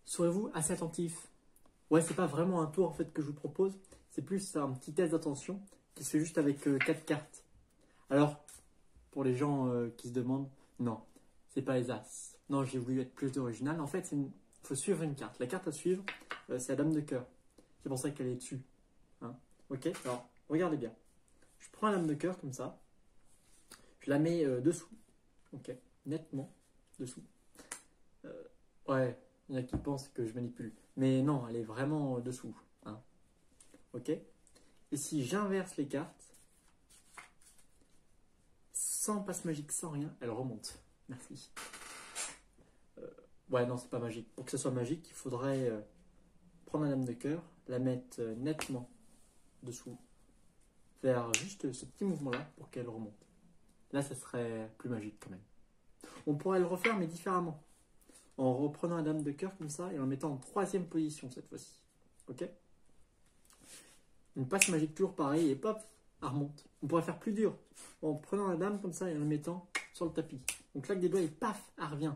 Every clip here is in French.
Serez-vous assez attentif? Ouais, c'est pas vraiment un tour en fait que je vous propose, c'est plus un petit test d'attention qui se fait juste avec 4 cartes. Alors, pour les gens qui se demandent, non, c'est pas les As. Non, j'ai voulu être plus original. En fait, il faut suivre une carte. La carte à suivre, c'est la Dame de cœur. C'est pour ça qu'elle est dessus. Hein. Ok, alors regardez bien. Je prends la Dame de cœur comme ça. Je la mets dessous. Ok, nettement dessous. Ouais, il y en a qui pensent que je manipule. Mais non, elle est vraiment dessous. Hein. Ok. Et si j'inverse les cartes, sans passe magique, sans rien, elle remonte. Merci. Ouais, non, c'est pas magique. Pour que ce soit magique, il faudrait prendre la Dame de cœur, la mettre nettement dessous, faire juste ce petit mouvement-là pour qu'elle remonte. Là, ça serait plus magique quand même. On pourrait le refaire, mais différemment. En reprenant la Dame de cœur comme ça et en mettant en troisième position cette fois-ci. Ok? Une passe magique toujours pareil et pop, elle remonte. On pourrait faire plus dur en prenant la Dame comme ça et en la mettant sur le tapis. On claque des doigts et paf, elle revient.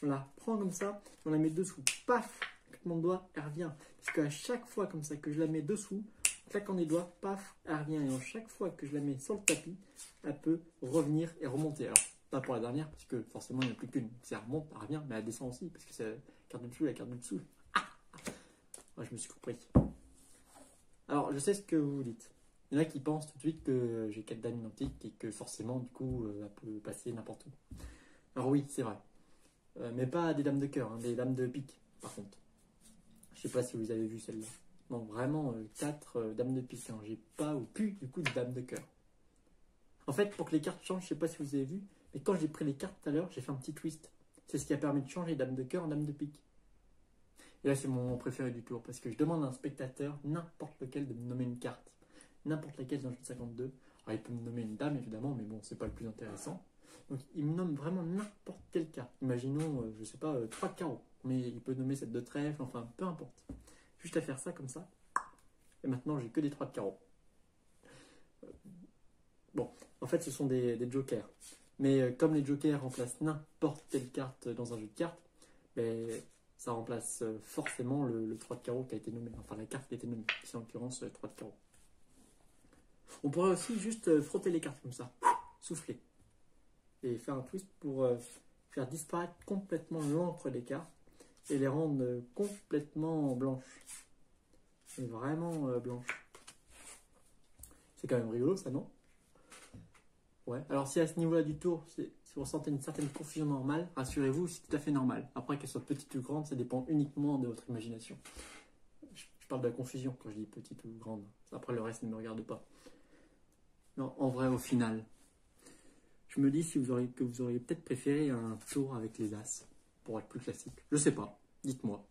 On la prend comme ça et on la met dessous. Paf, claquement de doigts, elle revient. Parce qu'à chaque fois comme ça que je la mets dessous, claquant des doigts, paf, elle revient. Et à chaque fois que je la mets sur le tapis, elle peut revenir et remonter. Alors, pas pour la dernière, parce que forcément, il n'y en a plus qu'une. Si elle remonte, elle revient, mais elle descend aussi, parce que c'est la carte du dessous et la carte du dessous. Ah, ouais, je me suis compris. Alors, je sais ce que vous dites. Il y en a qui pensent tout de suite que j'ai 4 dames identiques et que forcément, du coup, elle peut passer n'importe où. Alors oui, c'est vrai. Mais pas des dames de cœur, hein, des dames de pique, par contre. Je sais pas si vous avez vu celle-là. Non, vraiment, 4 dames de pique. Hein. J'ai pas ou plus, du coup, de dames de cœur. En fait, pour que les cartes changent, je sais pas si vous avez vu, mais quand j'ai pris les cartes tout à l'heure, j'ai fait un petit twist. C'est ce qui a permis de changer dame de cœur en dame de pique. Et là, c'est mon moment préféré du tour, parce que je demande à un spectateur, n'importe lequel, de me nommer une carte. N'importe laquelle dans le jeu de 52. Alors, il peut me nommer une dame, évidemment, mais bon, c'est pas le plus intéressant. Donc, il me nomme vraiment n'importe quelle carte. Imaginons, je sais pas, 3 carreaux. Mais il peut nommer cette de trèfle, enfin, peu importe. Juste à faire ça, comme ça. Et maintenant, j'ai que des 3 de carreaux. Bon, en fait, ce sont des jokers. Mais comme les jokers remplacent n'importe quelle carte dans un jeu de cartes, ben, ça remplace forcément le 3 de carreau qui a été nommé. Enfin, la carte qui a été nommée. C'est en l'occurrence 3 de carreau. On pourrait aussi juste frotter les cartes comme ça. Souffler. Et faire un twist pour faire disparaître complètement l'encre des cartes et les rendre complètement blanches. Et vraiment blanches. C'est quand même rigolo, ça, non? Ouais. Alors si à ce niveau-là du tour, si vous ressentez une certaine confusion normale, rassurez-vous, c'est tout à fait normal. Après qu'elle soit petite ou grande, ça dépend uniquement de votre imagination. Je parle de la confusion quand je dis petite ou grande. Après le reste ne me regarde pas. Non, en vrai, au final, je me dis que vous auriez peut-être préféré un tour avec les As pour être plus classique. Je sais pas, dites-moi.